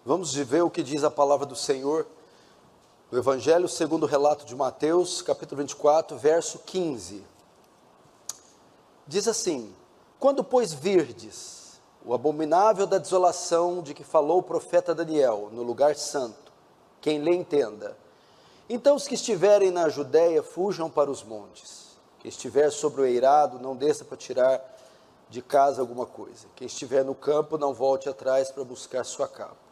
Vamos ver o que diz a palavra do Senhor, no Evangelho segundo o relato de Mateus, capítulo 24, verso 15. Diz assim: quando, pois, virdes o abominável da desolação de que falou o profeta Daniel no lugar santo, quem lê entenda. Então os que estiverem na Judéia fujam para os montes. Quem estiver sobre o eirado não desça para tirar de casa alguma coisa. Quem estiver no campo não volte atrás para buscar sua capa.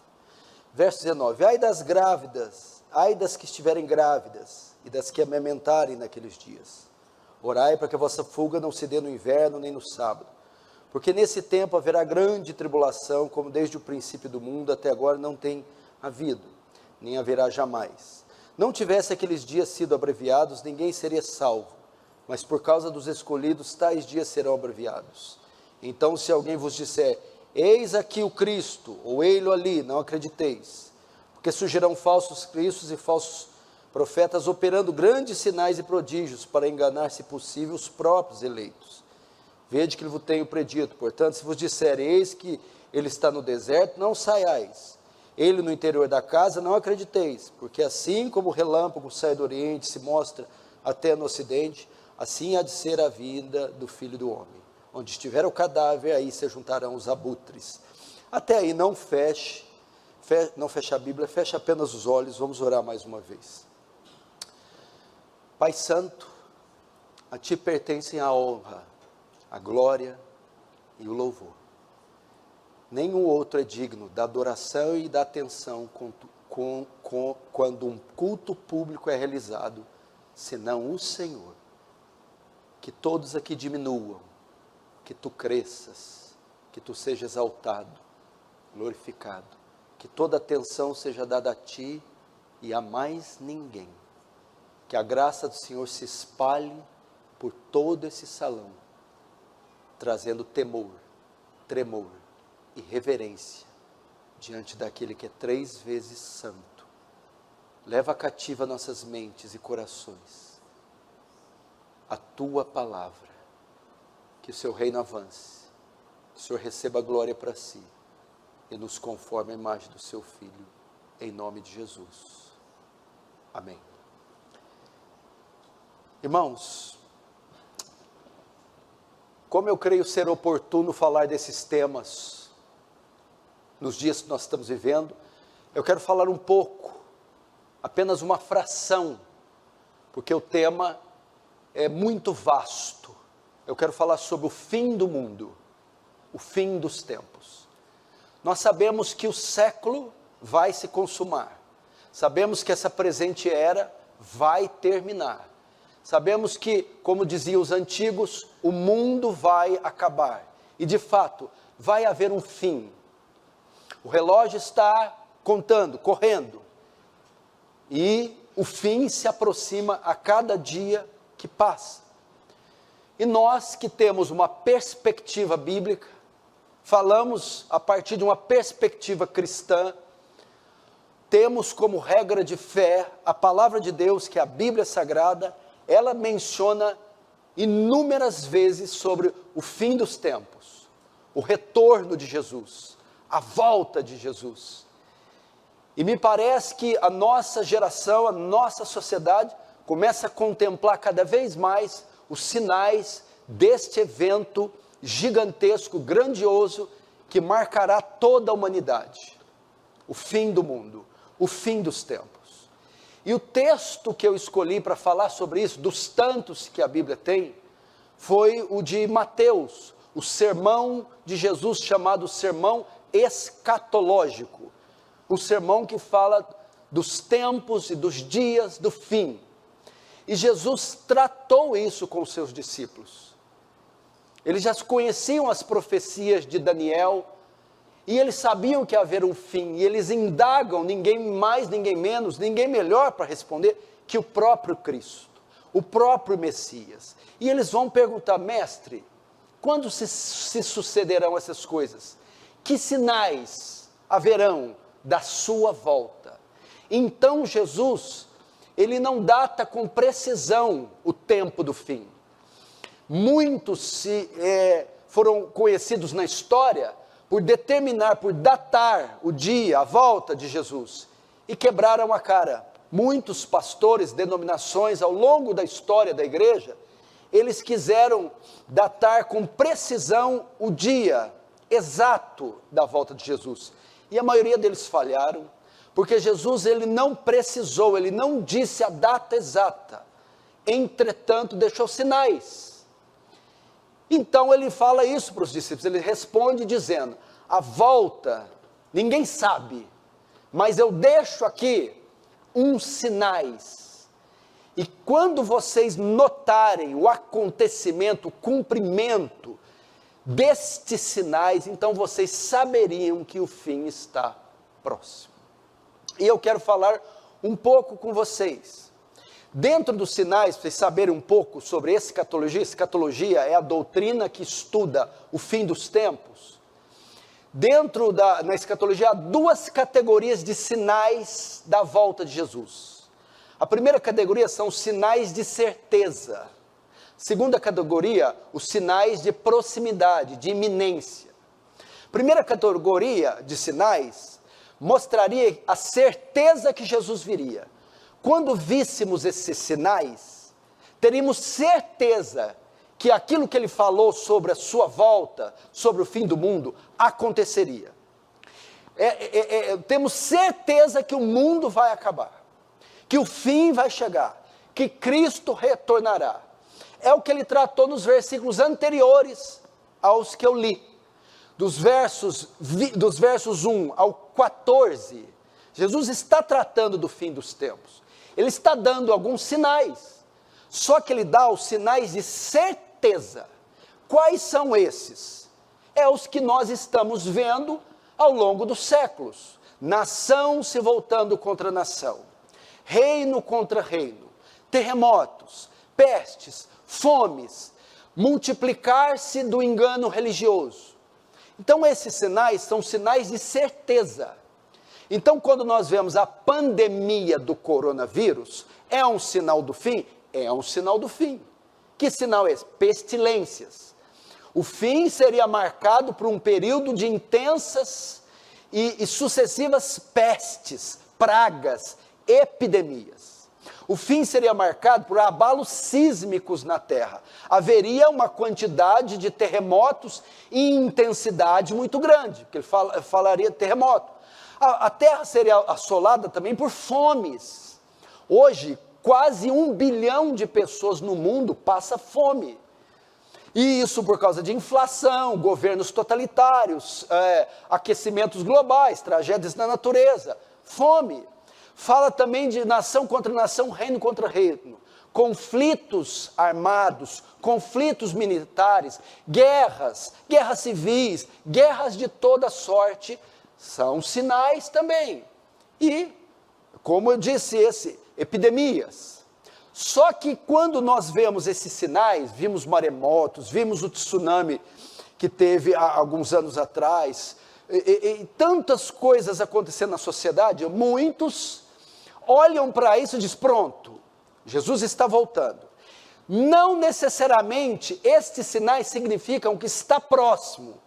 Verso 19: ai das grávidas, ai das que estiverem grávidas e das que amamentarem naqueles dias. Orai para que a vossa fuga não se dê no inverno nem no sábado, porque nesse tempo haverá grande tribulação, como desde o princípio do mundo até agora não tem havido, nem haverá jamais. Não tivesse aqueles dias sido abreviados, ninguém seria salvo, mas por causa dos escolhidos, tais dias serão abreviados. Então, se alguém vos disser: eis aqui o Cristo, ou ei-lo ali, não acrediteis, porque surgirão falsos cristos e falsos profetas, operando grandes sinais e prodígios, para enganar, se possível, os próprios eleitos. Vede que vos tenho predito. Portanto, se vos disser: eis que ele está no deserto, não saiais. Ele no interior da casa, não acrediteis, porque assim como o relâmpago sai do oriente, se mostra até no ocidente, assim há de ser a vinda do Filho do Homem. Onde estiver o cadáver, aí se juntarão os abutres. Até aí não feche a Bíblia, feche apenas os olhos. Vamos orar mais uma vez. Pai Santo, a Ti pertencem a honra, a glória e o louvor. Nenhum outro é digno da adoração e da atenção quando um culto público é realizado, senão o Senhor. Que todos aqui diminuam, que Tu cresças, que Tu seja exaltado, glorificado, que toda atenção seja dada a Ti e a mais ninguém. Que a graça do Senhor se espalhe por todo esse salão, trazendo temor, tremor e reverência diante daquele que é 3 vezes santo. Leva cativa nossas mentes e corações a Tua palavra, que o Seu reino avance, que o Senhor receba a glória para Si e nos conforme a imagem do Seu Filho, em nome de Jesus. Amém. Irmãos, como eu creio ser oportuno falar desses temas nos dias que nós estamos vivendo, eu quero falar um pouco, apenas uma fração, porque o tema é muito vasto. Eu quero falar sobre o fim do mundo, o fim dos tempos. Nós sabemos que o século vai se consumar, sabemos que essa presente era vai terminar. Sabemos que, como diziam os antigos, o mundo vai acabar. E de fato, vai haver um fim. O relógio está contando, correndo. E o fim se aproxima a cada dia que passa. E nós que temos uma perspectiva bíblica, falamos a partir de uma perspectiva cristã, temos como regra de fé a palavra de Deus, que é a Bíblia Sagrada. Ela menciona inúmeras vezes sobre o fim dos tempos, o retorno de Jesus, a volta de Jesus. E me parece que a nossa geração, a nossa sociedade, começa a contemplar cada vez mais os sinais deste evento gigantesco, grandioso, que marcará toda a humanidade. O fim do mundo, o fim dos tempos. E o texto que eu escolhi para falar sobre isso, dos tantos que a Bíblia tem, foi o de Mateus, o sermão de Jesus chamado sermão escatológico, o sermão que fala dos tempos e dos dias do fim. E Jesus tratou isso com os seus discípulos. Eles já conheciam as profecias de Daniel, e eles sabiam que ia haver um fim, e eles indagam, ninguém mais, ninguém menos, ninguém melhor para responder que o próprio Cristo, o próprio Messias. E eles vão perguntar: mestre, quando se sucederão essas coisas? Que sinais haverão da sua volta? Então Jesus, ele não data com precisão o tempo do fim. Muitos foram conhecidos na história por determinar, por datar o dia, a volta de Jesus, e quebraram a cara. Muitos pastores, denominações, ao longo da história da igreja, eles quiseram datar com precisão o dia exato da volta de Jesus. E a maioria deles falharam, porque Jesus ele não precisou, ele não disse a data exata. Entretanto, deixou sinais. Então ele fala isso para os discípulos, ele responde dizendo, a volta, ninguém sabe, mas eu deixo aqui uns sinais. E quando vocês notarem o acontecimento, o cumprimento destes sinais, então vocês saberiam que o fim está próximo. E eu quero falar um pouco com vocês. Dentro dos sinais, para vocês saberem um pouco sobre escatologia, escatologia é a doutrina que estuda o fim dos tempos. Na escatologia há duas categorias de sinais da volta de Jesus. A primeira categoria são os sinais de certeza. Segunda categoria, os sinais de proximidade, de iminência. Primeira categoria de sinais mostraria a certeza que Jesus viria. Quando víssemos esses sinais, teríamos certeza que aquilo que ele falou sobre a sua volta, sobre o fim do mundo, aconteceria. Temos certeza que o mundo vai acabar, que o fim vai chegar, que Cristo retornará. É o que ele tratou nos versículos anteriores aos que eu li. Dos versos 1 ao 14, Jesus está tratando do fim dos tempos. Ele está dando alguns sinais, só que ele dá os sinais de certeza. Quais são esses? É os que nós estamos vendo ao longo dos séculos. Nação se voltando contra nação, reino contra reino, terremotos, pestes, fomes, multiplicar-se do engano religioso. Então esses sinais são sinais de certeza. Então quando nós vemos a pandemia do coronavírus, é um sinal do fim? É um sinal do fim. Que sinal é esse? Pestilências. O fim seria marcado por um período de intensas e sucessivas pestes, pragas, epidemias. O fim seria marcado por abalos sísmicos na terra. Haveria uma quantidade de terremotos em intensidade muito grande, porque ele falaria de terremoto. A terra seria assolada também por fomes. Hoje, quase 1 bilhão de pessoas no mundo passa fome. E isso por causa de inflação, governos totalitários, aquecimentos globais, tragédias na natureza, fome. Fala também de nação contra nação, reino contra reino, conflitos armados, conflitos militares, guerras civis, guerras de toda sorte, são sinais também. E, como eu disse, epidemias. Só que quando nós vemos esses sinais, vimos maremotos, vimos o tsunami que teve há alguns anos atrás, e tantas coisas acontecendo na sociedade, muitos olham para isso e dizem, pronto, Jesus está voltando. Não necessariamente estes sinais significam que está próximo.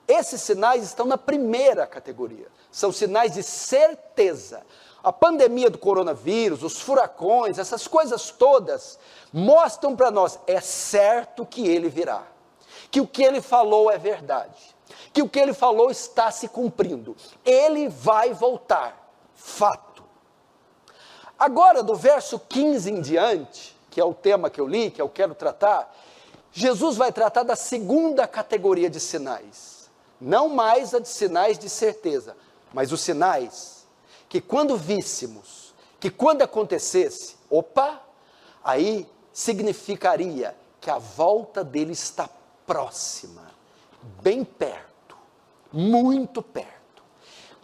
Esses sinais estão na primeira categoria, são sinais de certeza. A pandemia do coronavírus, os furacões, essas coisas todas, mostram para nós, é certo que ele virá, que o que ele falou é verdade, que o que ele falou está se cumprindo, ele vai voltar, fato. Agora, do verso 15 em diante, que é o tema que eu li, que eu quero tratar, Jesus vai tratar da segunda categoria de sinais. Não mais a de sinais de certeza, mas os sinais que quando víssemos, que quando acontecesse, aí significaria que a volta dele está próxima, bem perto, muito perto.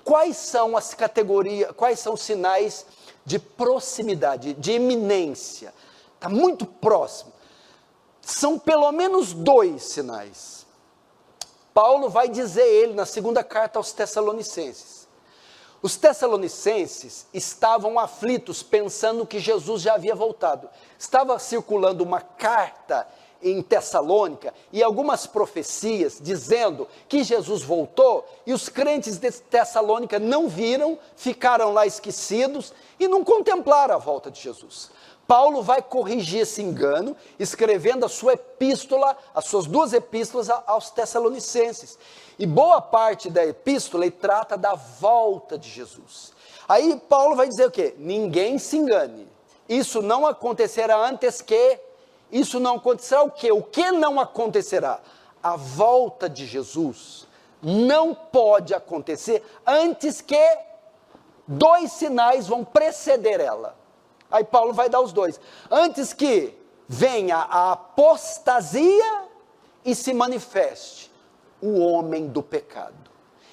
Quais são as categorias, quais são os sinais de proximidade, de iminência? Está muito próximo. São pelo menos 2 sinais. Paulo vai dizer ele na segunda carta aos Tessalonicenses. Os Tessalonicenses estavam aflitos, pensando que Jesus já havia voltado. Estava circulando uma carta em Tessalônica e algumas profecias dizendo que Jesus voltou, e os crentes de Tessalônica não viram, ficaram lá esquecidos e não contemplaram a volta de Jesus. Paulo vai corrigir esse engano, escrevendo a sua epístola, as suas 2 epístolas aos Tessalonicenses. E boa parte da epístola ele trata da volta de Jesus. Aí Paulo vai dizer o quê? Ninguém se engane. Isso não acontecerá antes que... Isso não acontecerá o quê? O que não acontecerá? A volta de Jesus não pode acontecer antes que 2 sinais vão preceder ela. Aí Paulo vai dar os 2. Antes que venha a apostasia e se manifeste o homem do pecado.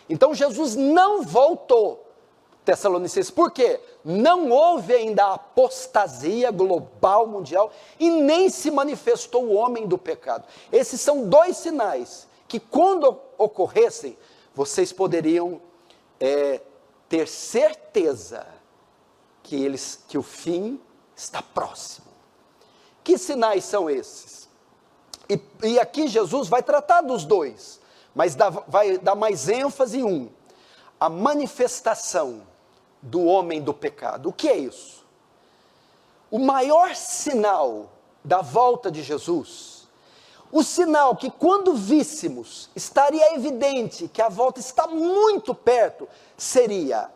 Então Jesus não voltou, Tessalonicenses. Por quê? Não houve ainda a apostasia global, mundial, e nem se manifestou o homem do pecado. Esses são 2 sinais que, quando ocorressem, vocês poderiam ter certeza que o fim está próximo. Que sinais são esses? E aqui Jesus vai tratar dos 2, mas vai dar mais ênfase em um: a manifestação do homem do pecado. O que é isso? O maior sinal da volta de Jesus, o sinal que quando víssemos, estaria evidente que a volta está muito perto, seria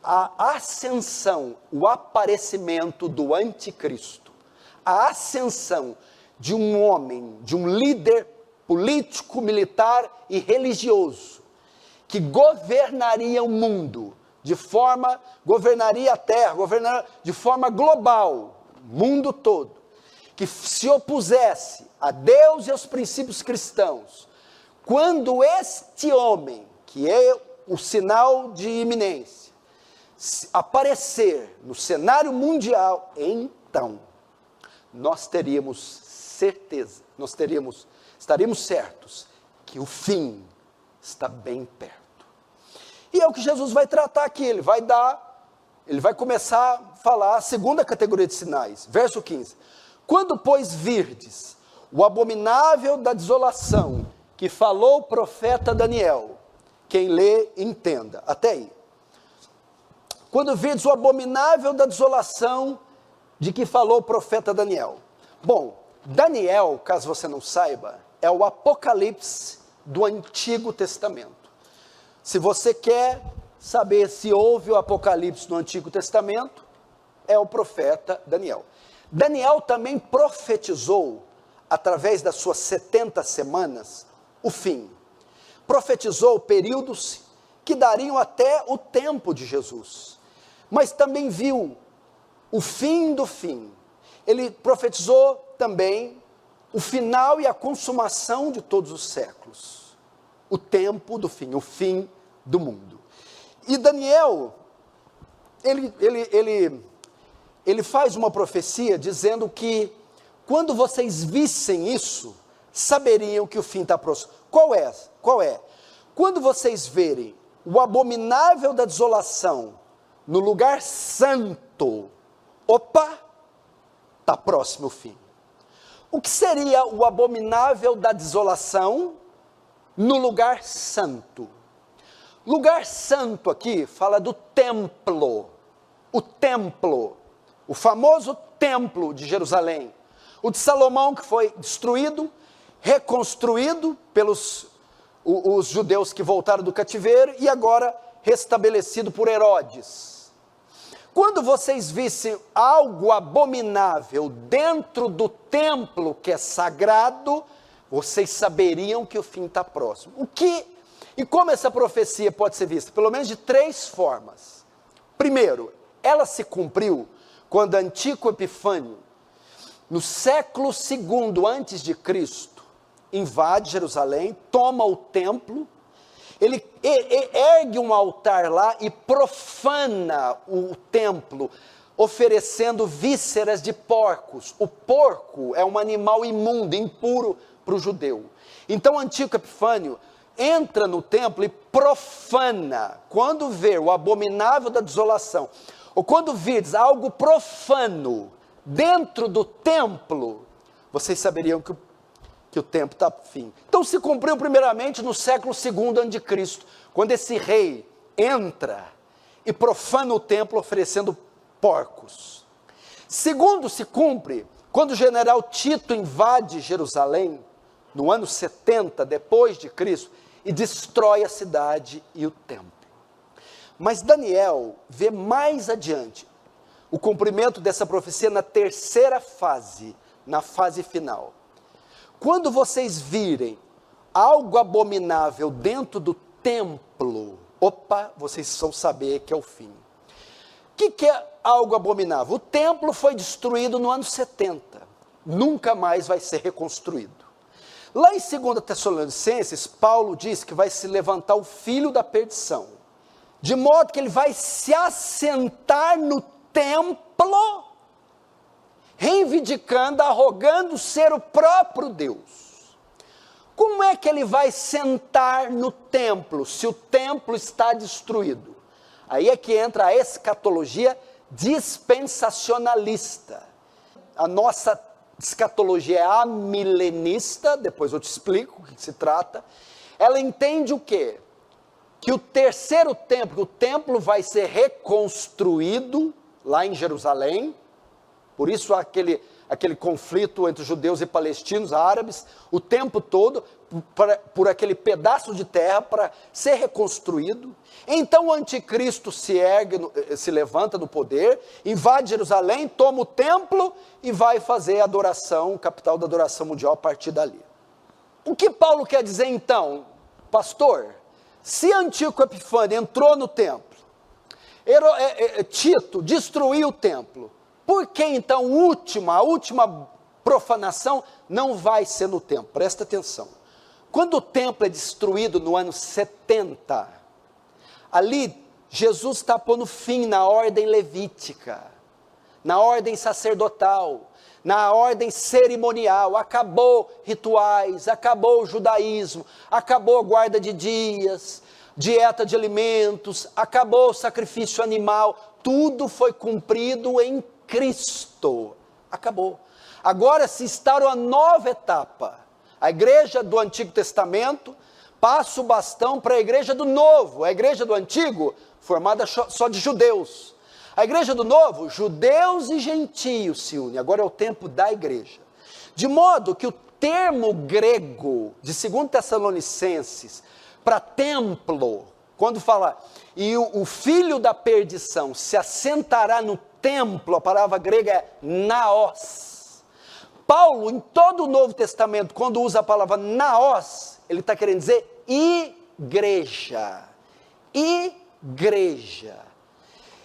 a ascensão, o aparecimento do anticristo, a ascensão de um homem, de um líder político, militar e religioso, que governaria o mundo, governaria a terra, governaria de forma global, mundo todo, que se opusesse a Deus e aos princípios cristãos. Quando este homem, que é o sinal de iminência, aparecer no cenário mundial, então nós teríamos certeza, estaríamos certos que o fim está bem perto. E é o que Jesus vai tratar aqui. Ele vai começar a falar a segunda categoria de sinais, verso 15: quando pois virdes o abominável da desolação, que falou o profeta Daniel, quem lê entenda, até aí. Quando virdes o abominável da desolação, de que falou o profeta Daniel. Bom, Daniel, caso você não saiba, é o Apocalipse do Antigo Testamento. Se você quer saber se houve o Apocalipse no Antigo Testamento, é o profeta Daniel. Daniel também profetizou, através das suas 70 semanas, o fim. Profetizou períodos que dariam até o tempo de Jesus. Mas também viu o fim do fim. Ele profetizou também o final e a consumação de todos os séculos. O tempo do fim, o fim do mundo. E Daniel, ele faz uma profecia dizendo que quando vocês vissem isso, saberiam que o fim está próximo. Qual é? Quando vocês verem o abominável da desolação no lugar santo, opa, está próximo o fim. O que seria o abominável da desolação no lugar santo? Lugar santo aqui fala do templo, o famoso templo de Jerusalém, o de Salomão, que foi destruído, reconstruído pelos os judeus que voltaram do cativeiro e agora restabelecido por Herodes. Quando vocês vissem algo abominável dentro do templo que é sagrado, vocês saberiam que o fim está próximo. E como essa profecia pode ser vista? Pelo menos de 3 formas. Primeiro, ela se cumpriu quando Antíoco Epifânio, no século II antes de Cristo, invade Jerusalém, toma o templo, ele ergue um altar lá e profana o templo, oferecendo vísceras de porcos. O porco é um animal imundo, impuro para o judeu. Então Antíoco Epifânio entra no templo e profana. Quando vê o abominável da desolação, ou quando virdes algo profano dentro do templo, vocês saberiam que que o tempo está por fim. Então se cumpriu primeiramente no século II a.C., quando esse rei entra e profana o templo oferecendo porcos. Segundo se cumpre quando o general Tito invade Jerusalém, no ano 70 depois de Cristo, e destrói a cidade e o templo. Mas Daniel vê mais adiante o cumprimento dessa profecia na terceira fase, na fase final. Quando vocês virem algo abominável dentro do templo, vocês vão saber que é o fim. O que é algo abominável? O templo foi destruído no ano 70, nunca mais vai ser reconstruído. Lá em 2 Tessalonicenses, Paulo diz que vai se levantar o filho da perdição, de modo que ele vai se assentar no templo, reivindicando, arrogando ser o próprio Deus. Como é que ele vai sentar no templo, se o templo está destruído? Aí é que entra a escatologia dispensacionalista. A nossa escatologia é amilenista, depois eu te explico o que se trata. Ela entende o quê? Que o terceiro templo, que o templo vai ser reconstruído lá em Jerusalém, por isso aquele conflito entre judeus e palestinos, árabes, o tempo todo, por aquele pedaço de terra para ser reconstruído. Então o anticristo se levanta no poder, invade Jerusalém, toma o templo e vai fazer a adoração, capital da adoração mundial a partir dali. O que Paulo quer dizer então? Pastor, se Antíoco Epifânio entrou no templo, Tito destruiu o templo, por que então a última profanação não vai ser no templo? Presta atenção. Quando o templo é destruído no ano 70, ali Jesus está pondo fim na ordem levítica, na ordem sacerdotal, na ordem cerimonial. Acabou rituais, acabou o judaísmo, acabou a guarda de dias, dieta de alimentos, acabou o sacrifício animal, tudo foi cumprido em Cristo, acabou. Agora se instaura uma nova etapa. A igreja do Antigo Testamento passa o bastão para a igreja do Novo. A igreja do Antigo, formada só de judeus. A igreja do Novo, judeus e gentios se unem. Agora é o tempo da igreja. De modo que o termo grego de 2 Tessalonicenses para templo, quando fala, e o filho da perdição se assentará no templo, a palavra grega é naos. Paulo, em todo o Novo Testamento, quando usa a palavra naos, ele está querendo dizer igreja. Igreja.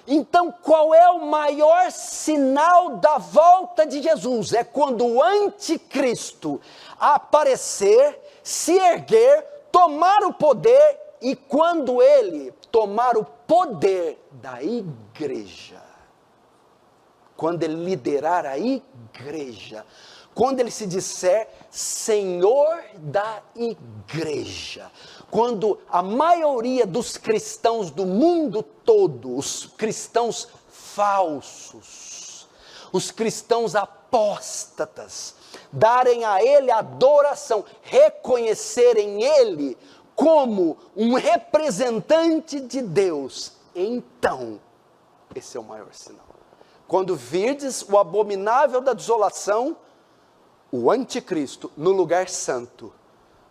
Então, qual é o maior sinal da volta de Jesus? É quando o anticristo aparecer, se erguer, tomar o poder, e quando ele tomar o poder da igreja, quando ele liderar a igreja, quando ele se disser Senhor da igreja, quando a maioria dos cristãos do mundo todo, os cristãos falsos, os cristãos apóstatas, darem a ele adoração, reconhecerem ele como um representante de Deus, então, esse é o maior sinal. Quando virdes o abominável da desolação, o anticristo no lugar santo,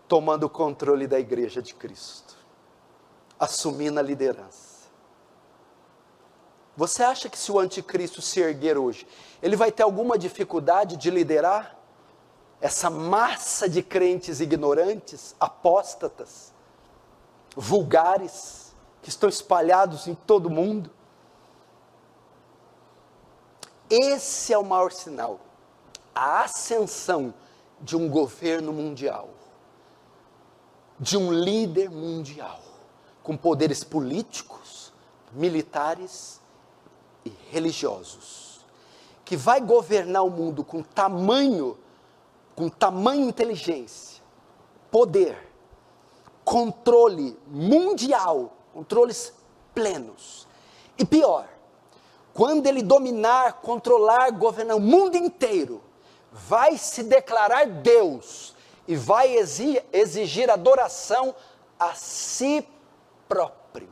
tomando o controle da igreja de Cristo, assumindo a liderança. Você acha que se o anticristo se erguer hoje, ele vai ter alguma dificuldade de liderar essa massa de crentes ignorantes, apóstatas, vulgares, que estão espalhados em todo o mundo? Esse é o maior sinal, a ascensão de um governo mundial, de um líder mundial, com poderes políticos, militares e religiosos, que vai governar o mundo com tamanho inteligência, poder, controle mundial, controles plenos. E pior, quando ele dominar, controlar, governar o mundo inteiro, vai se declarar Deus e vai exigir adoração a si próprio.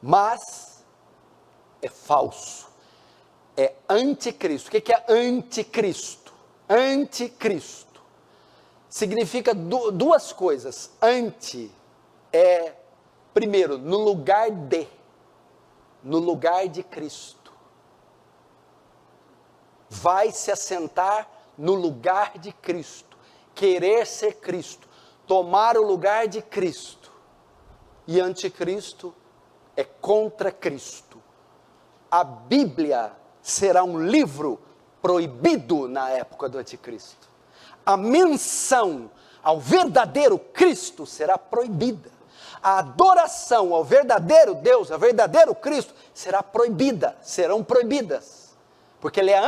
Mas é falso, é anticristo. O que é anticristo? Anticristo significa duas coisas. Anti é, primeiro, no lugar de Cristo. Vai se assentar no lugar de Cristo, querer ser Cristo, tomar o lugar de Cristo. E anticristo é contra Cristo. A Bíblia será um livro proibido na época do anticristo. A menção ao verdadeiro Cristo será proibida. A adoração ao verdadeiro Deus, ao verdadeiro Cristo, será proibida, serão proibidas. Porque ele é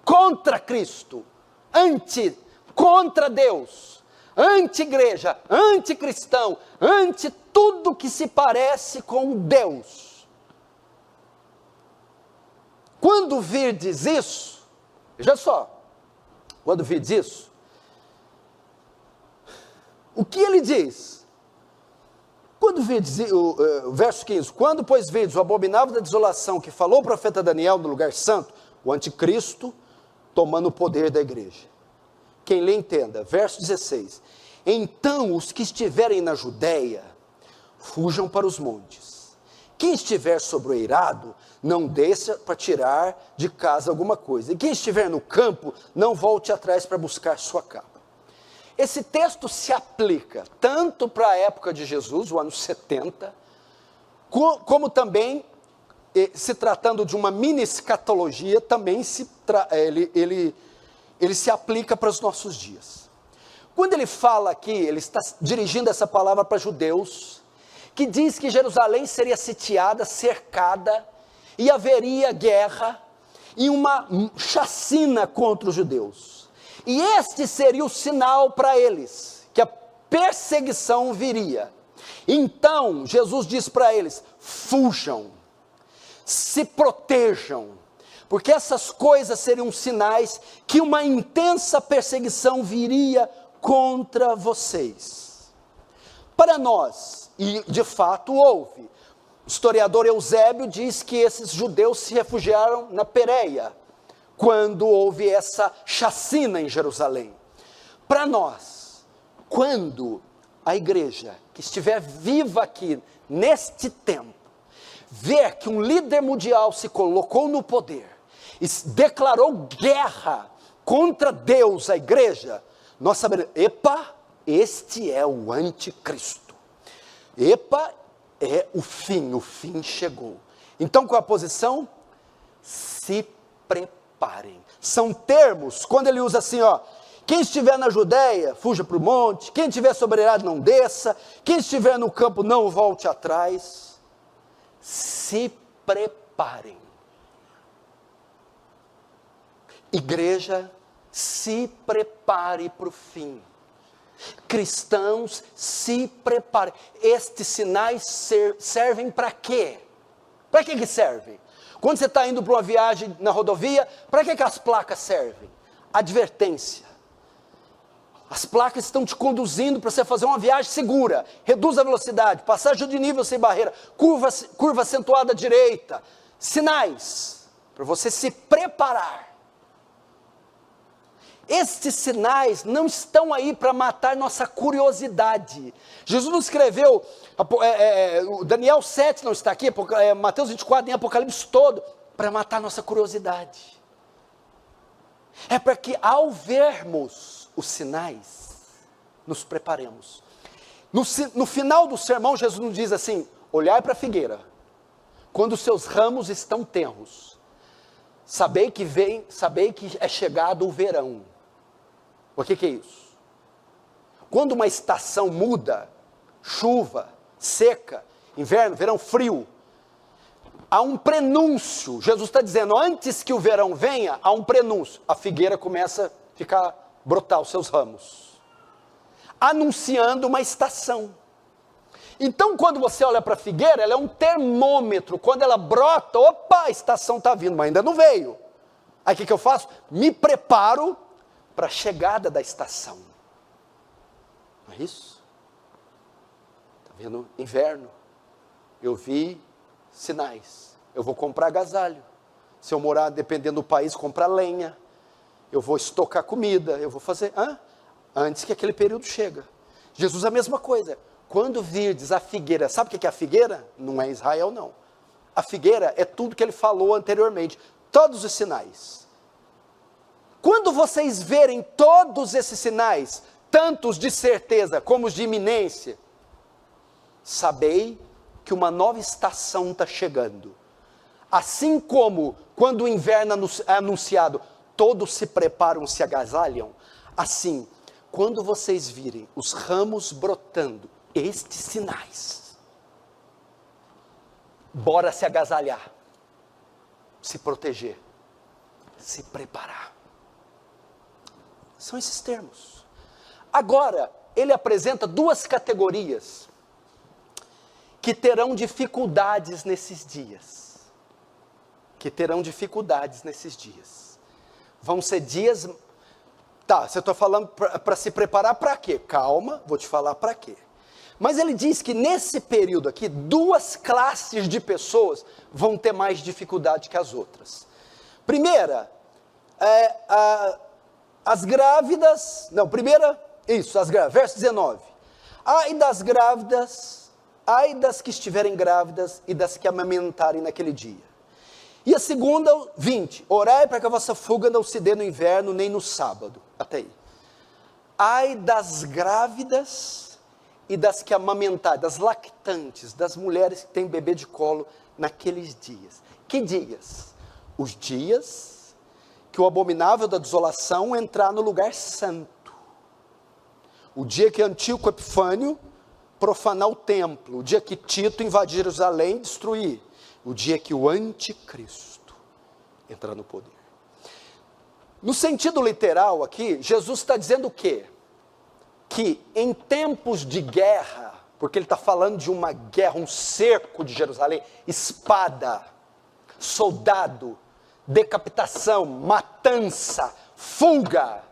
contra Cristo, contra Deus, anti-igreja, anticristão, anti tudo que se parece com Deus. Quando virdes isso, veja só, quando virdes isso, o que ele diz? Quando virdes, o verso 15, quando pois virdes o abominável da desolação que falou o profeta Daniel no lugar santo, o anticristo tomando o poder da igreja. Quem lê entenda, verso 16, então os que estiverem na Judeia, fujam para os montes. Quem estiver sobre o eirado, não desça para tirar de casa alguma coisa. E quem estiver no campo, não volte atrás para buscar sua capa. Esse texto se aplica tanto para a época de Jesus, o ano 70, como também, se tratando de uma mini escatologia, também ele se aplica para os nossos dias. Quando ele fala aqui, ele está dirigindo essa palavra para judeus, que diz que Jerusalém seria sitiada, cercada, e haveria guerra e uma chacina contra os judeus. E este seria o sinal para eles, que a perseguição viria. Então, Jesus diz para eles, fujam, se protejam, porque essas coisas seriam sinais que uma intensa perseguição viria contra vocês. Para nós, e de fato houve, o historiador Eusébio diz que esses judeus se refugiaram na Pérea, quando houve essa chacina em Jerusalém. Para nós, quando a igreja que estiver viva aqui, neste tempo, ver que um líder mundial se colocou no poder, e declarou guerra contra Deus, a igreja, nós saberemos, epa, este é o anticristo. Epa, é o fim chegou. Então qual a posição? Se preparem. São termos, quando ele usa assim, ó, quem estiver na Judeia, fuja para o monte, quem estiver sobre eirado, não desça, quem estiver no campo, não volte atrás. Se preparem. Igreja, se prepare para o fim. Cristãos, se preparem. Estes sinais servem para quê? Para que servem? Quando você está indo para uma viagem na rodovia, para que as placas servem? Advertência. As placas estão te conduzindo para você fazer uma viagem segura. Reduz a velocidade, passagem de nível sem barreira, curva acentuada à direita. Sinais para você se preparar. Estes sinais não estão aí para matar nossa curiosidade. Jesus não escreveu, Daniel 7 não está aqui, Mateus 24, nem Apocalipse todo, para matar nossa curiosidade. É para que ao vermos os sinais, nos preparemos. No final do sermão, Jesus nos diz assim, olhai para a figueira, quando os seus ramos estão tenros, sabei que é chegado o verão. O que é isso? Quando uma estação muda, chuva, seca, inverno, verão, frio, há um prenúncio. Jesus está dizendo, antes que o verão venha, há um prenúncio. A figueira começa a brotar os seus ramos, anunciando uma estação. Então, quando você olha para a figueira, ela é um termômetro. Quando ela brota, opa, a estação está vindo, mas ainda não veio. Aí o que eu faço? Me preparo para a chegada da estação. Não é isso? Está vendo? Inverno. Eu vi sinais. Eu vou comprar agasalho. Se eu morar, dependendo do país, comprar lenha. Eu vou estocar comida. Eu vou fazer... antes que aquele período chega. Jesus a mesma coisa. Quando virdes a figueira, sabe o que é a figueira? Não é Israel, não. A figueira é tudo que ele falou anteriormente. Todos os sinais. Quando vocês verem todos esses sinais, tanto os de certeza como os de iminência, sabei que uma nova estação está chegando. Assim como quando o inverno é anunciado, todos se preparam, se agasalham, assim, quando vocês virem os ramos brotando, estes sinais, bora se agasalhar, se proteger, se preparar. São esses termos. Agora, ele apresenta duas categorias que terão dificuldades nesses dias. Vão ser dias... Tá, você está falando para se preparar para quê? Calma, vou te falar para quê. Mas ele diz que nesse período aqui, duas classes de pessoas vão ter mais dificuldade que as outras. Primeira, as grávidas... Não, primeira, isso, as grávidas, verso 19. Ai das grávidas, ai das que estiverem grávidas e das que amamentarem naquele dia. E a segunda, 20, orai para que a vossa fuga não se dê no inverno, nem no sábado. Até aí. Ai das grávidas e das que amamentarem, das lactantes, das mulheres que têm bebê de colo naqueles dias. Que dias? Os dias que o abominável da desolação entrar no lugar santo. O dia que Antíoco Epifânio profanar o templo. O dia que Tito invadir Jerusalém e destruir. O dia que o anticristo entrar no poder. No sentido literal aqui, Jesus está dizendo o quê? Que em tempos de guerra, porque ele está falando de uma guerra, um cerco de Jerusalém, espada, soldado, decapitação, matança, fuga.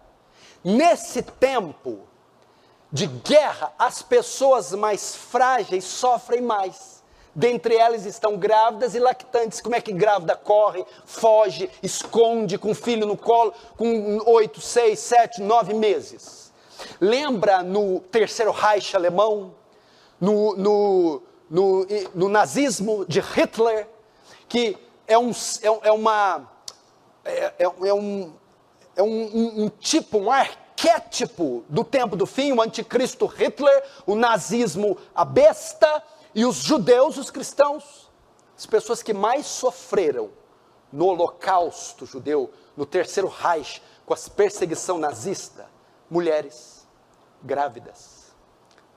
Nesse tempo de guerra, as pessoas mais frágeis sofrem mais. Dentre elas estão grávidas e lactantes. Como é que grávida corre, foge, esconde com o filho no colo, com 8, 6, 7, 9 meses? Lembra no Terceiro Reich alemão, no nazismo de Hitler, que é um tipo, um arquétipo do tempo do fim, o anticristo Hitler, o nazismo, a besta, e os judeus, os cristãos, as pessoas que mais sofreram no holocausto judeu, no Terceiro Reich, com a perseguição nazista, mulheres, grávidas,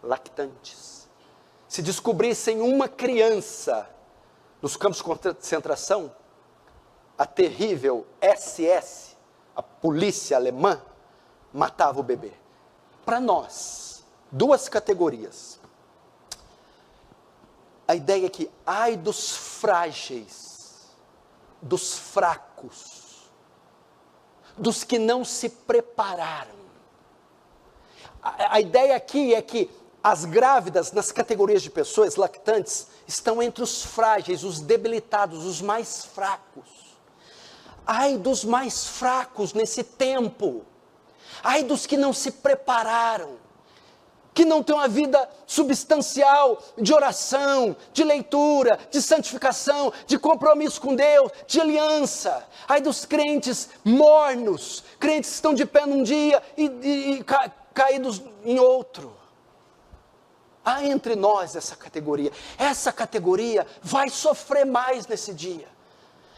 lactantes. Se descobrissem uma criança nos campos de concentração, a terrível SS, a polícia alemã, matava o bebê. Para nós, duas categorias. A ideia é que, ai dos frágeis, dos fracos, dos que não se prepararam. A ideia aqui é que as grávidas, nas categorias de pessoas lactantes, estão entre os frágeis, os debilitados, os mais fracos. Ai dos mais fracos nesse tempo. Ai dos que não se prepararam. Que não tem uma vida substancial de oração, de leitura, de santificação, de compromisso com Deus, de aliança. Ai dos crentes mornos, crentes que estão de pé num dia e caídos em outro. Há entre nós essa categoria. Essa categoria vai sofrer mais nesse dia.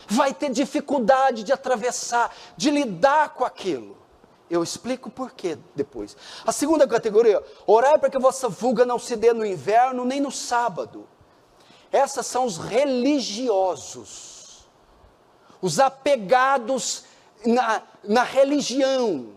Vai ter dificuldade de atravessar, de lidar com aquilo. Eu explico por quê depois. A segunda categoria, orai para que a vossa fuga não se dê no inverno nem no sábado. Essas são os religiosos, os apegados na religião,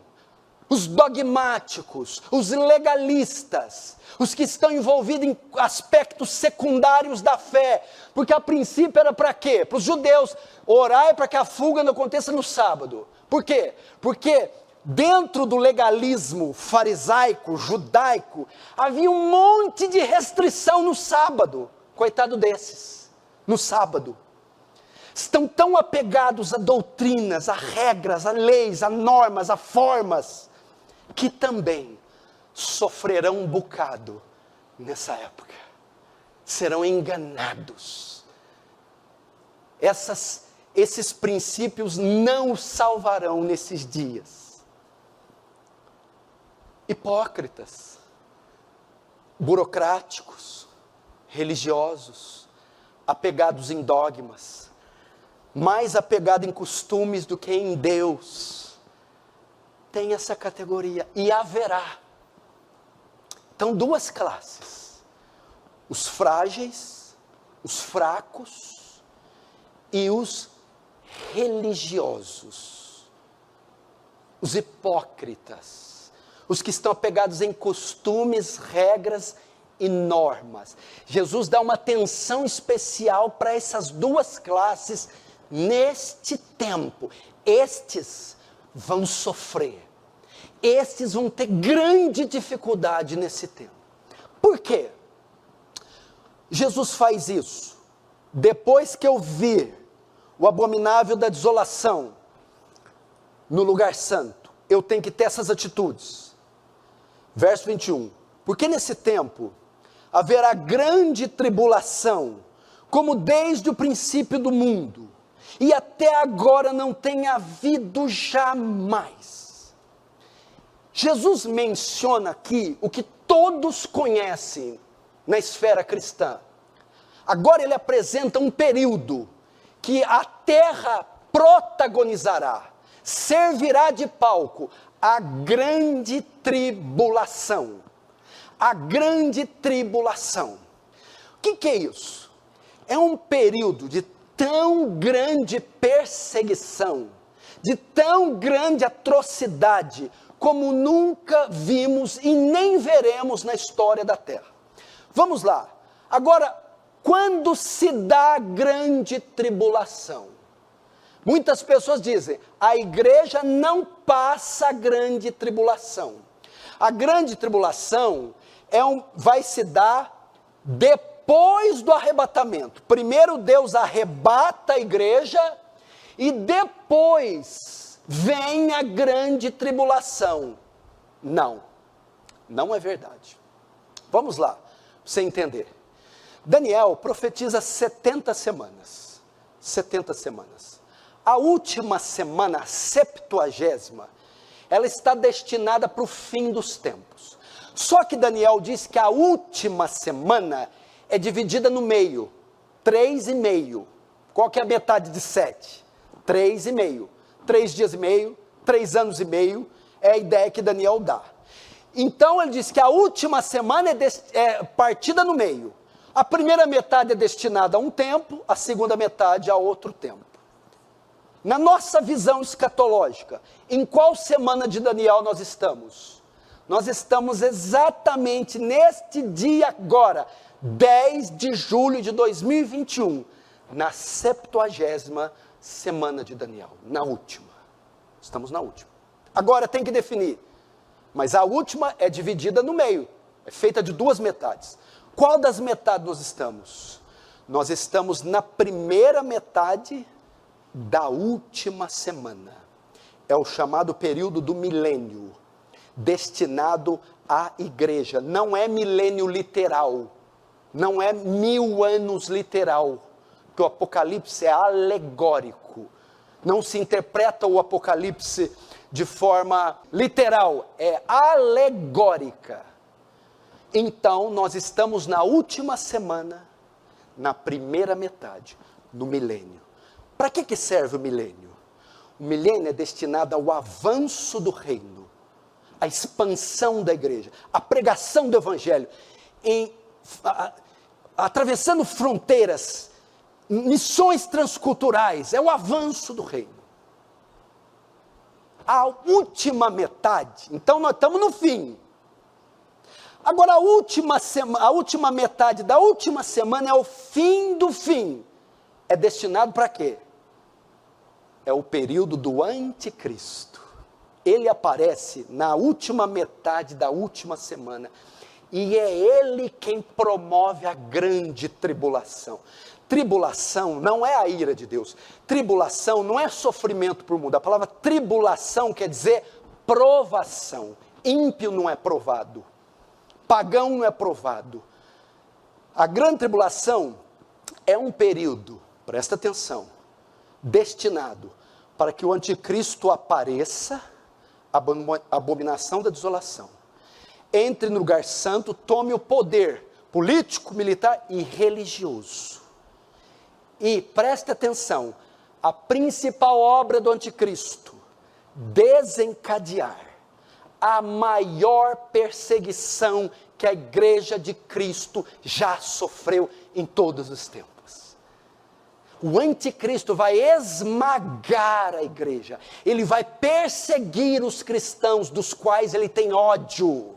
os dogmáticos, os legalistas, os que estão envolvidos em aspectos secundários da fé, porque a princípio era para quê? Para os judeus, orai para que a fuga não aconteça no sábado. Por quê? Porque dentro do legalismo farisaico, judaico, havia um monte de restrição no sábado. Coitado desses, no sábado. Estão tão apegados a doutrinas, a regras, a leis, a normas, a formas, que também sofrerão um bocado nessa época. Serão enganados. Esses princípios não os salvarão nesses dias. Hipócritas, burocráticos, religiosos, apegados em dogmas, mais apegado em costumes do que em Deus, tem essa categoria, e haverá. Então, duas classes: os frágeis, os fracos e os religiosos, os hipócritas, os que estão apegados em costumes, regras e normas. Jesus dá uma atenção especial para essas duas classes neste tempo. Estes vão sofrer, estes vão ter grande dificuldade nesse tempo. Por quê? Jesus faz isso depois que eu vir o abominável da desolação no lugar santo. Eu tenho que ter essas atitudes. Verso 21. Porque nesse tempo haverá grande tribulação, como desde o princípio do mundo, e até agora não tem havido jamais. Jesus menciona aqui o que todos conhecem na esfera cristã. Agora ele apresenta um período que a terra protagonizará, servirá de palco a grande tribulação. A grande tribulação. O que é isso? É um período de tão grande perseguição, de tão grande atrocidade, como nunca vimos e nem veremos na história da terra. Vamos lá. Agora, quando se dá a grande tribulação? Muitas pessoas dizem, a igreja não passa a grande tribulação. A grande tribulação vai se dar depois do arrebatamento. Primeiro Deus arrebata a igreja e depois vem a grande tribulação. Não é verdade. Vamos lá, para você entender. Daniel profetiza 70 semanas. 70 semanas. A última semana, a 70ª, ela está destinada para o fim dos tempos. Só que Daniel diz que a última semana é dividida no meio, 3,5. Qual que é a metade de 7? 3,5. 3 dias e meio, 3 anos e meio, é a ideia que Daniel dá. Então ele diz que a última semana é partida no meio. A primeira metade é destinada a um tempo, a segunda metade a outro tempo. Na nossa visão escatológica, em qual semana de Daniel nós estamos? Nós estamos exatamente neste dia agora, 10 de julho de 2021, na 70ª semana de Daniel, na última. Estamos na última. Agora tem que definir, mas a última é dividida no meio, é feita de duas metades. Qual das metades nós estamos? Nós estamos na primeira metade da última semana. É o chamado período do milênio, destinado à igreja. Não é milênio literal, não é 1000 anos literal, que o Apocalipse é alegórico. Não se interpreta o Apocalipse de forma literal, é alegórica. Então nós estamos na última semana, na primeira metade, no milênio. Para que serve o milênio? O milênio é destinado ao avanço do reino, à expansão da igreja, à pregação do evangelho, atravessando fronteiras, missões transculturais, é o avanço do reino. A última metade, então nós estamos no fim. Agora a última metade da última semana é o fim do fim. É destinado para quê? É o período do anticristo. ele aparece na última metade da última semana, e é ele quem promove a grande tribulação. Tribulação não é a ira de Deus, tribulação não é sofrimento por mundo, a palavra tribulação quer dizer provação. Ímpio não é provado, pagão não é provado. A grande tribulação é um período, presta atenção, destinado para que o anticristo apareça, abominação da desolação, entre no lugar santo, tome o poder político, militar e religioso. E preste atenção, a principal obra do anticristo, desencadear a maior perseguição que a igreja de Cristo já sofreu em todos os tempos. O anticristo vai esmagar a igreja, ele vai perseguir os cristãos dos quais ele tem ódio.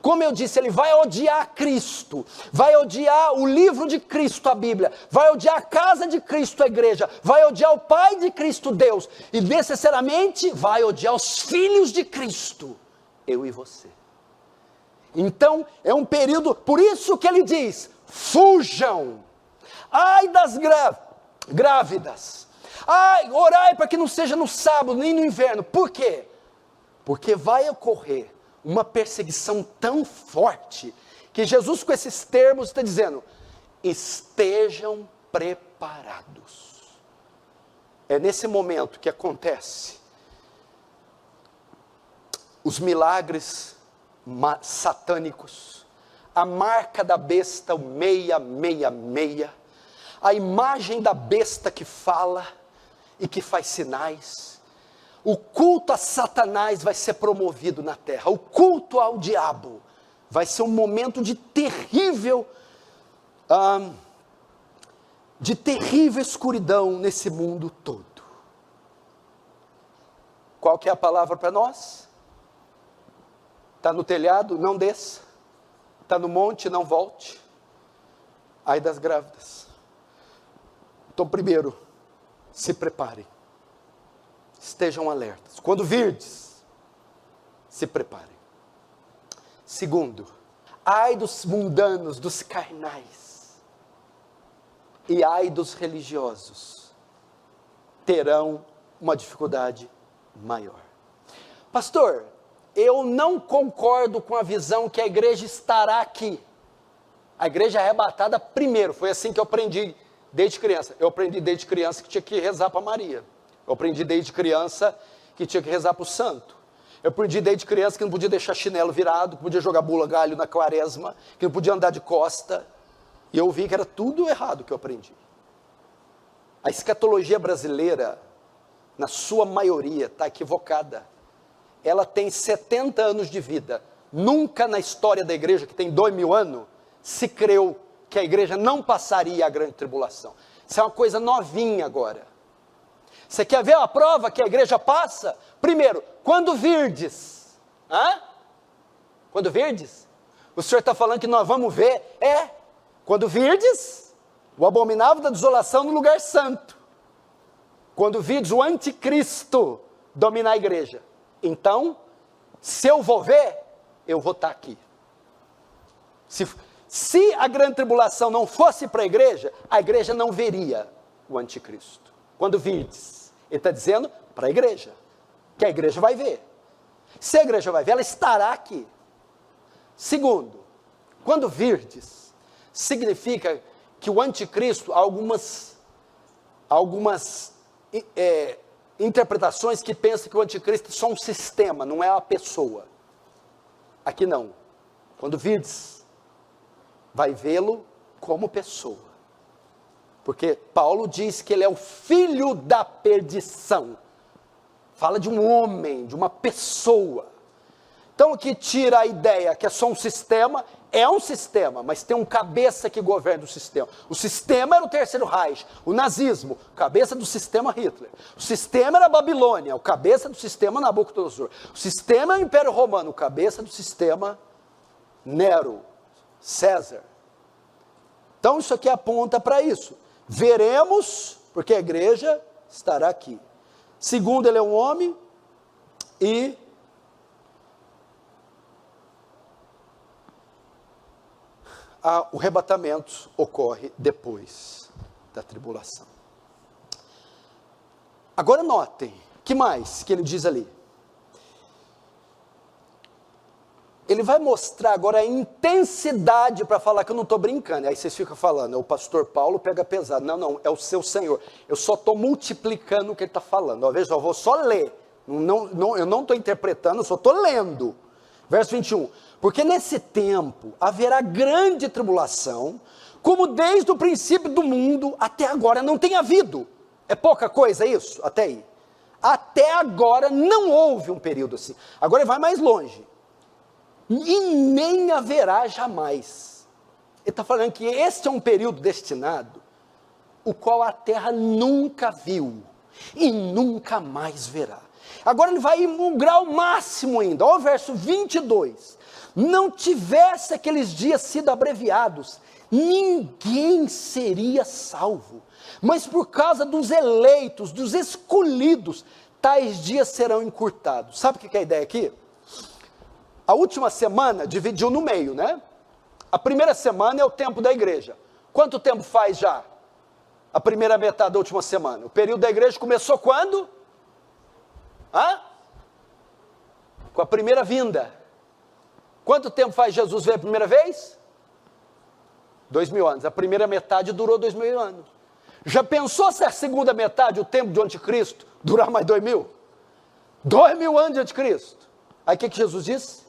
Como eu disse, ele vai odiar Cristo, vai odiar o livro de Cristo, a Bíblia, vai odiar a casa de Cristo, a igreja, vai odiar o Pai de Cristo, Deus, e necessariamente vai odiar os filhos de Cristo, eu e você. Então, é um período, por isso que ele diz, fujam, ai das grávidas, ai, orai para que não seja no sábado, nem no inverno. Por quê? Porque vai ocorrer uma perseguição tão forte, que Jesus com esses termos está dizendo, estejam preparados. É nesse momento que acontece os milagres satânicos, a marca da besta, o 666, a imagem da besta que fala e que faz sinais. O culto a Satanás vai ser promovido na terra. O culto ao diabo vai ser um momento de terrível escuridão nesse mundo todo. Qual que é a palavra para nós? Está no telhado? Não desça. Está no monte? Não volte. Ai das grávidas. Então, primeiro, se preparem. Estejam alertas. Quando virdes, se preparem. Segundo, ai dos mundanos, dos carnais, e ai dos religiosos, terão uma dificuldade maior. Pastor, eu não concordo com a visão que a igreja estará aqui. A igreja é arrebatada primeiro, foi assim que eu aprendi desde criança. Eu aprendi desde criança que tinha que rezar para Maria. Eu aprendi desde criança que tinha que rezar para o santo. Eu aprendi desde criança que não podia deixar chinelo virado, que podia jogar bula galho na quaresma, que não podia andar de costa. E eu vi que era tudo errado que eu aprendi. A escatologia brasileira, na sua maioria, está equivocada. Ela tem 70 anos de vida. Nunca na história da igreja, que tem 2000 anos, se creu que a igreja não passaria a grande tribulação. Isso é uma coisa novinha agora. Você quer ver a prova que a igreja passa? Primeiro, quando virdes. Quando virdes? O Senhor está falando que nós vamos ver? Quando virdes, o abominável da desolação no lugar santo. Quando virdes o anticristo dominar a igreja. Então, se eu vou ver, eu vou estar aqui. Se a grande tribulação não fosse para a igreja não veria o anticristo. Quando virdes, ele está dizendo para a igreja, que a igreja vai ver. Se a igreja vai ver, ela estará aqui. Segundo, quando virdes, significa que o anticristo, algumas interpretações que pensam que o anticristo é só um sistema, não é uma pessoa. Aqui não. Quando virdes, vai vê-lo como pessoa. Porque Paulo diz que ele é o filho da perdição. Fala de um homem, de uma pessoa. Então o que tira a ideia que é só um sistema, é um sistema, mas tem um cabeça que governa o sistema. O sistema era o Terceiro Reich, o nazismo, cabeça do sistema Hitler. O sistema era a Babilônia, o cabeça do sistema Nabucodonosor. O sistema é o Império Romano, o cabeça do sistema Nero, César. Então isso aqui aponta para isso. Veremos, porque a igreja estará aqui. Segundo, ele é um homem, E o arrebatamento ocorre depois da tribulação. Agora notem, que mais que ele diz ali? Ele vai mostrar agora a intensidade para falar que eu não estou brincando. Aí vocês ficam falando, o pastor Paulo pega pesado. Não, não, é o seu Senhor. Eu só estou multiplicando o que ele está falando. Ó, veja, eu vou só ler. Eu não estou interpretando, eu só estou lendo. Verso 21. Porque nesse tempo haverá grande tribulação, como desde o princípio do mundo até agora não tem havido. É pouca coisa isso? Até aí. Até agora não houve um período assim. Agora ele vai mais longe. E nem haverá jamais. Ele está falando que este é um período destinado, o qual a terra nunca viu e nunca mais verá. Agora ele vai em um grau máximo ainda, olha o verso 22. Não tivesse aqueles dias sido abreviados, ninguém seria salvo. Mas por causa dos eleitos, dos escolhidos, tais dias serão encurtados. Sabe o que é a ideia aqui? A última semana dividiu no meio, né? A primeira semana é o tempo da igreja. Quanto tempo faz já? A primeira metade da última semana. O período da igreja começou quando? Com a primeira vinda. Quanto tempo faz Jesus veio a primeira vez? 2000 anos. A primeira metade durou 2000 anos. Já pensou se a segunda metade, o tempo do anticristo, durar mais 2000? 2000 anos de anticristo. Aí o que Jesus disse?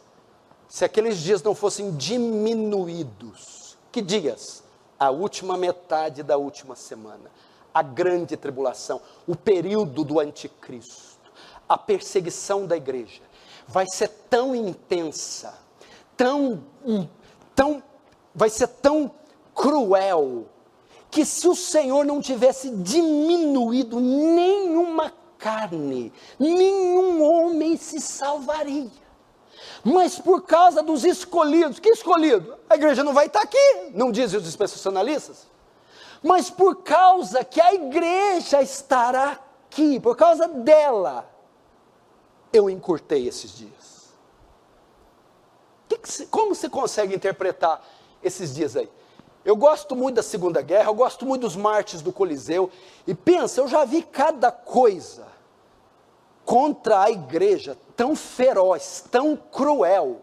Se aqueles dias não fossem diminuídos, que dias? A última metade da última semana, a grande tribulação, o período do anticristo, a perseguição da igreja, vai ser tão intensa, vai ser tão cruel, que se o Senhor não tivesse diminuído nenhuma carne, nenhum homem se salvaria. Mas por causa dos escolhidos, que escolhido? A igreja não vai estar aqui, não dizem os especialistas. Mas por causa que a igreja estará aqui, por causa dela, eu encurtei esses dias. Como você consegue interpretar esses dias aí? Eu gosto muito da Segunda Guerra, eu gosto muito dos mártires do Coliseu, e pensa, eu já vi cada coisa contra a igreja, tão feroz, tão cruel,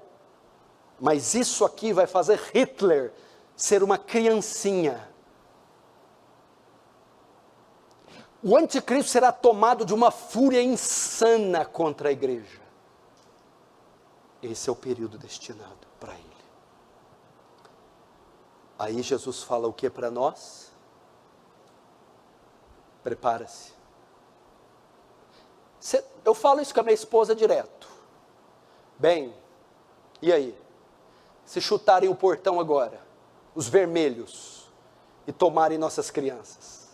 mas isso aqui vai fazer Hitler ser uma criancinha. O anticristo será tomado de uma fúria insana contra a igreja. Esse é o período destinado para ele. Aí Jesus fala o que para nós? Prepara-se. Eu falo isso com a minha esposa direto. Bem, e aí? Se chutarem o portão agora, os vermelhos, e tomarem nossas crianças,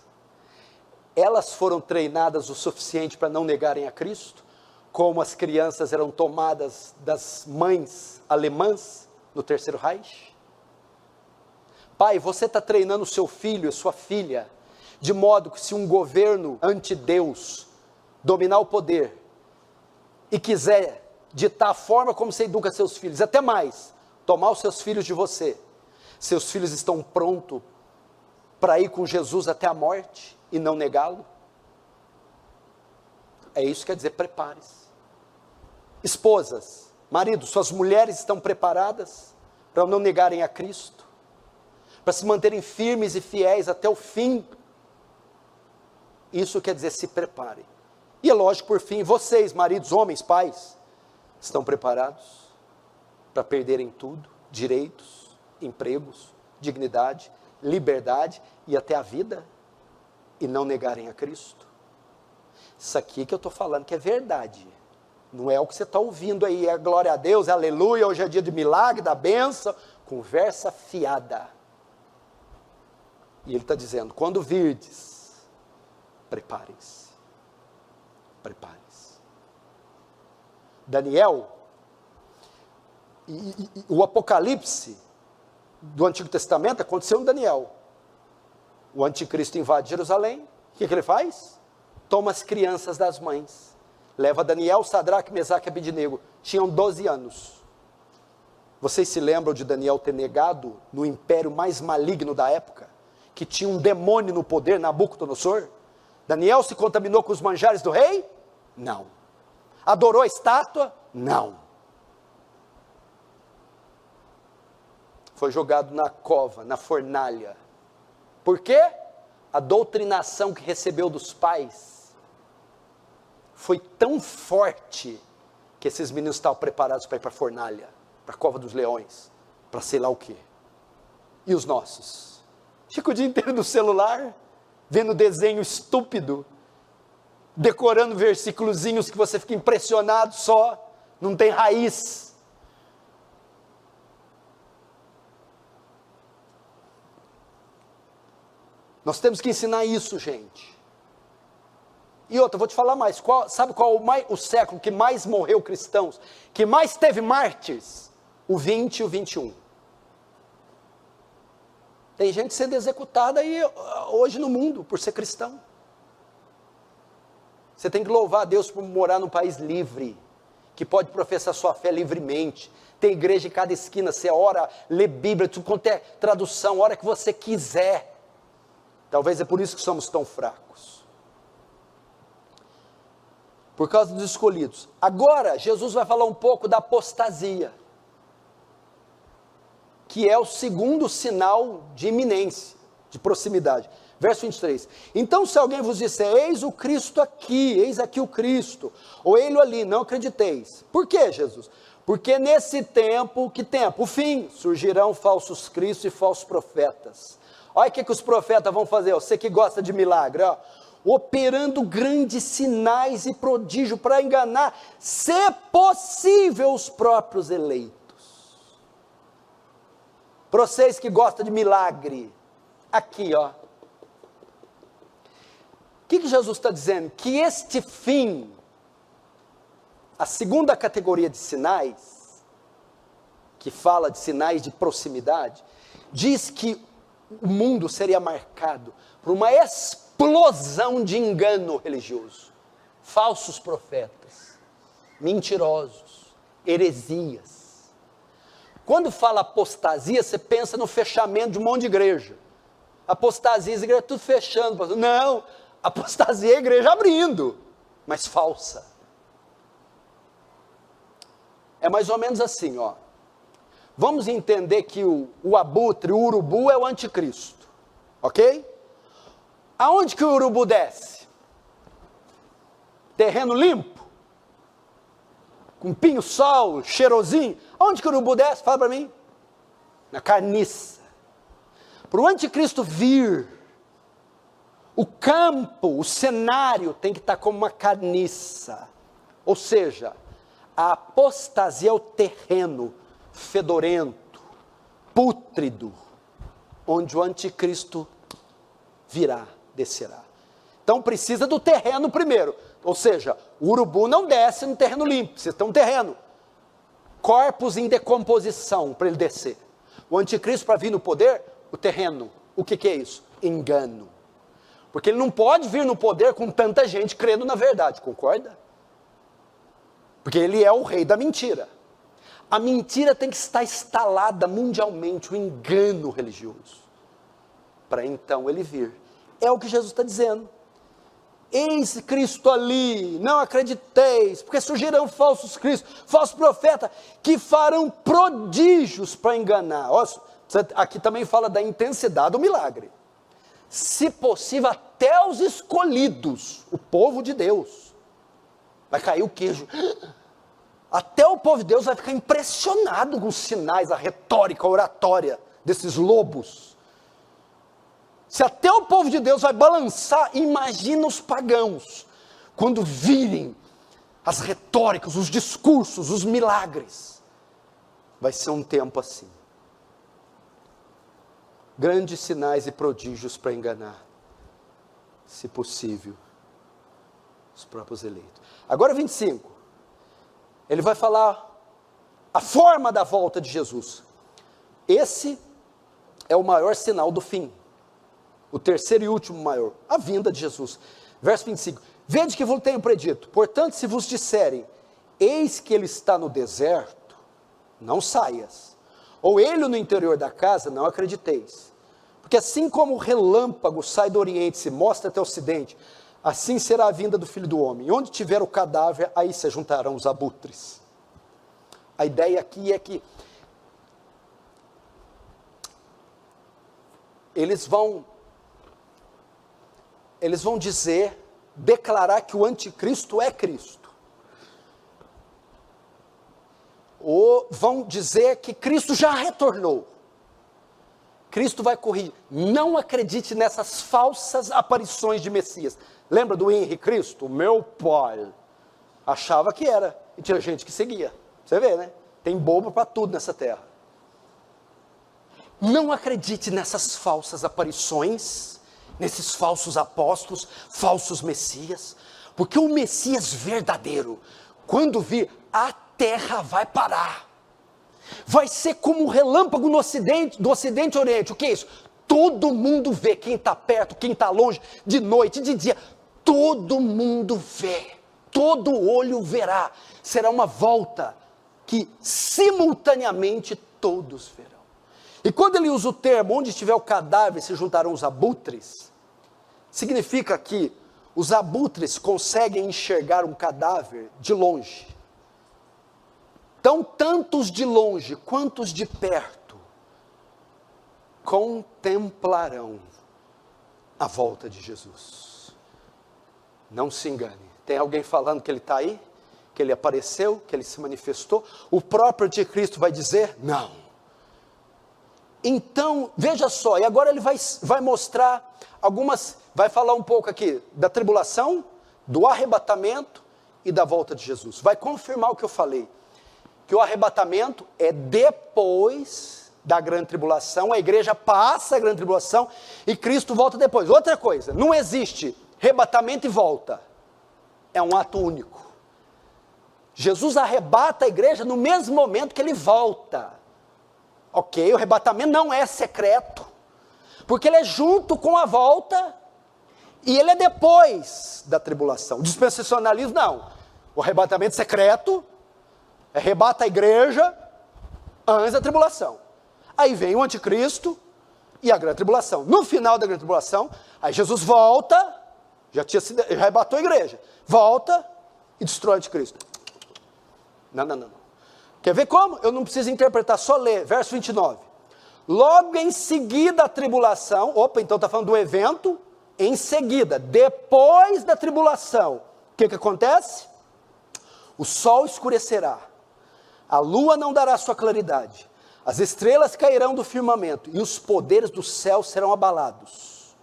elas foram treinadas o suficiente para não negarem a Cristo, como as crianças eram tomadas das mães alemãs no Terceiro Reich? Pai, você está treinando o seu filho e sua filha, de modo que se um governo anti-Deus dominar o poder e quiser ditar a forma como você educa seus filhos, até mais, tomar os seus filhos de você, seus filhos estão prontos para ir com Jesus até a morte e não negá-lo? É isso que quer dizer, prepare-se. Esposas, maridos, suas mulheres estão preparadas para não negarem a Cristo, para se manterem firmes e fiéis até o fim? Isso quer dizer, se preparem. E é lógico, por fim, vocês, maridos, homens, pais, estão preparados para perderem tudo, direitos, empregos, dignidade, liberdade e até a vida, e não negarem a Cristo? Isso aqui que eu estou falando que é verdade, não é o que você está ouvindo aí, é glória a Deus, é aleluia, hoje é dia de milagre, da bênção, conversa fiada. E ele está dizendo, quando virdes, preparem-se. Prepare-se. Daniel, o Apocalipse do Antigo Testamento aconteceu em Daniel. O anticristo invade Jerusalém, o que ele faz? Toma as crianças das mães, leva Daniel, Sadraque, Mesaque e Abednego. Tinham 12 anos. Vocês se lembram de Daniel ter negado no império mais maligno da época? Que tinha um demônio no poder, Nabucodonosor? Daniel se contaminou com os manjares do rei? Não. Adorou a estátua? Não. Foi jogado na cova, na fornalha. Por quê? A doutrinação que recebeu dos pais foi tão forte que esses meninos estavam preparados para ir para a fornalha, para a cova dos leões, para sei lá o quê. E os nossos? Fica o dia inteiro no celular, vendo desenho estúpido, decorando versículozinhos que você fica impressionado só, não tem raiz. Nós temos que ensinar isso, gente. E outra, vou te falar mais, sabe qual o século que mais morreu cristãos, que mais teve mártires? O 20 e o 21. Tem gente sendo executada aí hoje no mundo, por ser cristão. Você tem que louvar a Deus por morar num país livre, que pode professar sua fé livremente. Tem igreja em cada esquina, você ora, lê Bíblia, tudo quanto é tradução, a hora que você quiser. Talvez é por isso que somos tão fracos. Por causa dos escolhidos. Agora, Jesus vai falar um pouco da apostasia, que é o segundo sinal de iminência, de proximidade. Verso 23. Então, se alguém vos disser, eis o Cristo aqui, eis aqui o Cristo, ou ele ali, não acrediteis. Por quê, Jesus? Porque nesse tempo, que tempo? O fim, surgirão falsos cristos e falsos profetas. Olha o que os profetas vão fazer, você que gosta de milagre, ó, operando grandes sinais e prodígios para enganar, se possível, os próprios eleitos. Para vocês que gostam de milagre, aqui ó, o que Jesus está dizendo? Que este fim, a segunda categoria de sinais, que fala de sinais de proximidade, diz que o mundo seria marcado por uma explosão de engano religioso, falsos profetas, mentirosos, heresias. Quando fala apostasia, você pensa no fechamento de um monte de igreja. Apostasia, as igrejas tudo fechando. Não, apostasia é a igreja abrindo, mas falsa. É mais ou menos assim, ó. Vamos entender que o abutre, o urubu é o anticristo, ok? Aonde que o urubu desce? Terreno limpo? Com pinho-sol, cheirosinho? Aonde que o urubu desce? Fala para mim. Na carniça. Para o anticristo vir, o campo, o cenário tem que estar como uma carniça. Ou seja, a apostasia é o terreno fedorento, pútrido, onde o anticristo virá, descerá. Então precisa do terreno primeiro, ou seja, o urubu não desce no terreno limpo, precisa ter um terreno, corpos em decomposição para ele descer. O anticristo, para vir no poder, o terreno, o que é isso? Engano, porque ele não pode vir no poder com tanta gente crendo na verdade, concorda? Porque ele é o rei da mentira. A mentira tem que estar instalada mundialmente, o engano religioso, para então ele vir. É o que Jesus está dizendo. Eis Cristo ali, não acrediteis, porque surgirão falsos cristos, falsos profetas, que farão prodígios para enganar. Olha, aqui também fala da intensidade do milagre. Se possível, até os escolhidos, o povo de Deus. Vai cair o queijo. Até o povo de Deus vai ficar impressionado com os sinais, a retórica, a oratória desses lobos. Se até o povo de Deus vai balançar, imagina os pagãos, quando virem as retóricas, os discursos, os milagres. Vai ser um tempo assim. Grandes sinais e prodígios para enganar, se possível, os próprios eleitos. Agora 25. Ele vai falar a forma da volta de Jesus. Esse é o maior sinal do fim. O terceiro e último maior, a vinda de Jesus. Verso 25. Vede que vos tenho predito. Portanto, se vos disserem, eis que ele está no deserto, não saias. Ou ele no interior da casa, não acrediteis. Porque assim como o relâmpago sai do oriente e se mostra até o ocidente, assim será a vinda do Filho do Homem. E onde tiver o cadáver, aí se juntarão os abutres. A ideia aqui é que eles vão declarar que o anticristo é Cristo. Ou vão dizer que Cristo já retornou. Cristo vai corrigir. Não acredite nessas falsas aparições de Messias. Lembra do Henri Cristo? Meu pai achava que era. E tinha gente que seguia. Você vê, né? Tem bobo para tudo nessa terra. Não acredite nessas falsas aparições, nesses falsos apóstolos, falsos messias, porque o Messias verdadeiro, quando vir, a terra vai parar. Vai ser como um relâmpago no ocidente, do ocidente e oriente. O que é isso? Todo mundo vê, quem está perto, quem está longe, de noite, de dia, todo mundo vê, todo olho verá. Será uma volta que simultaneamente todos verão. E quando ele usa o termo, onde estiver o cadáver se juntarão os abutres, significa que os abutres conseguem enxergar um cadáver de longe. Então, tantos de longe quantos de perto contemplarão a volta de Jesus. Não se engane. Tem alguém falando que ele está aí? Que ele apareceu? Que ele se manifestou? O próprio anticristo vai dizer, não. Então, veja só, e agora ele vai mostrar vai falar um pouco aqui da tribulação, do arrebatamento e da volta de Jesus. Vai confirmar o que eu falei, que o arrebatamento é depois da grande tribulação, a igreja passa a grande tribulação e Cristo volta depois. Outra coisa, não existe arrebatamento e volta, é um ato único. Jesus arrebata a igreja no mesmo momento que ele volta. Ok, o arrebatamento não é secreto, porque ele é junto com a volta, e ele é depois da tribulação. O dispensacionalismo não, o arrebatamento secreto, arrebata a igreja, antes da tribulação, aí vem o anticristo, e a grande tribulação. No final da grande tribulação, aí Jesus volta, já arrebatou a igreja, volta, e destrói o anticristo. Não. Quer ver como? Eu não preciso interpretar, só ler, verso 29. Logo em seguida a tribulação, então está falando do evento, em seguida, depois da tribulação, o que acontece? O sol escurecerá, a lua não dará sua claridade, as estrelas cairão do firmamento, e os poderes do céu serão abalados.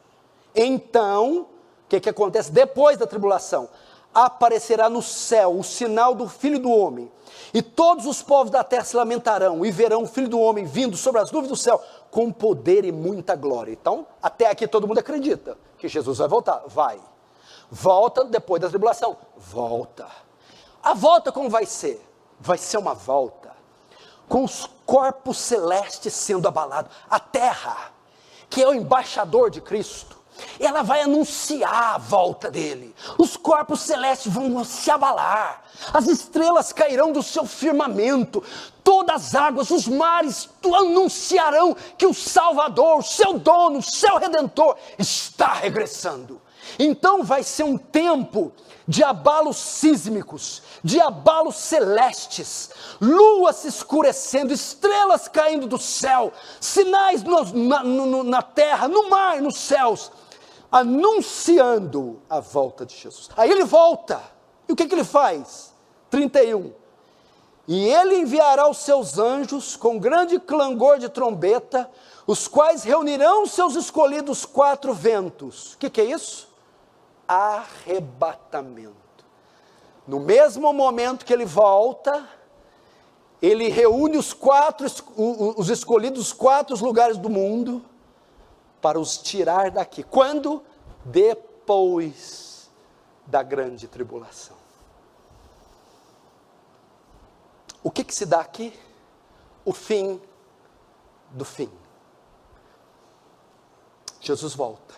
Então, o que acontece depois da tribulação? Aparecerá no céu o sinal do Filho do Homem, e todos os povos da terra se lamentarão, e verão o Filho do Homem vindo sobre as nuvens do céu, com poder e muita glória. Então, até aqui todo mundo acredita, que Jesus vai voltar, vai. Volta depois da tribulação, volta. A volta como vai ser? Vai ser uma volta, com os corpos celestes sendo abalados, a terra, que é o embaixador de Cristo, ela vai anunciar a volta dele, os corpos celestes vão se abalar, as estrelas cairão do seu firmamento, todas as águas, os mares anunciarão que o Salvador, o seu dono, o seu Redentor está regressando. Então vai ser um tempo de abalos sísmicos, de abalos celestes, lua se escurecendo, estrelas caindo do céu, sinais na terra, no mar, nos céus, anunciando a volta de Jesus. Aí ele volta, e o que ele faz? 31, e ele enviará os seus anjos com grande clangor de trombeta, os quais reunirão seus escolhidos 4 ventos. O que é isso? Arrebatamento. No mesmo momento que ele volta, ele reúne os escolhidos 4 lugares do mundo, para os tirar daqui. Quando? Depois da grande tribulação. O que se dá aqui? O fim do fim. Jesus volta.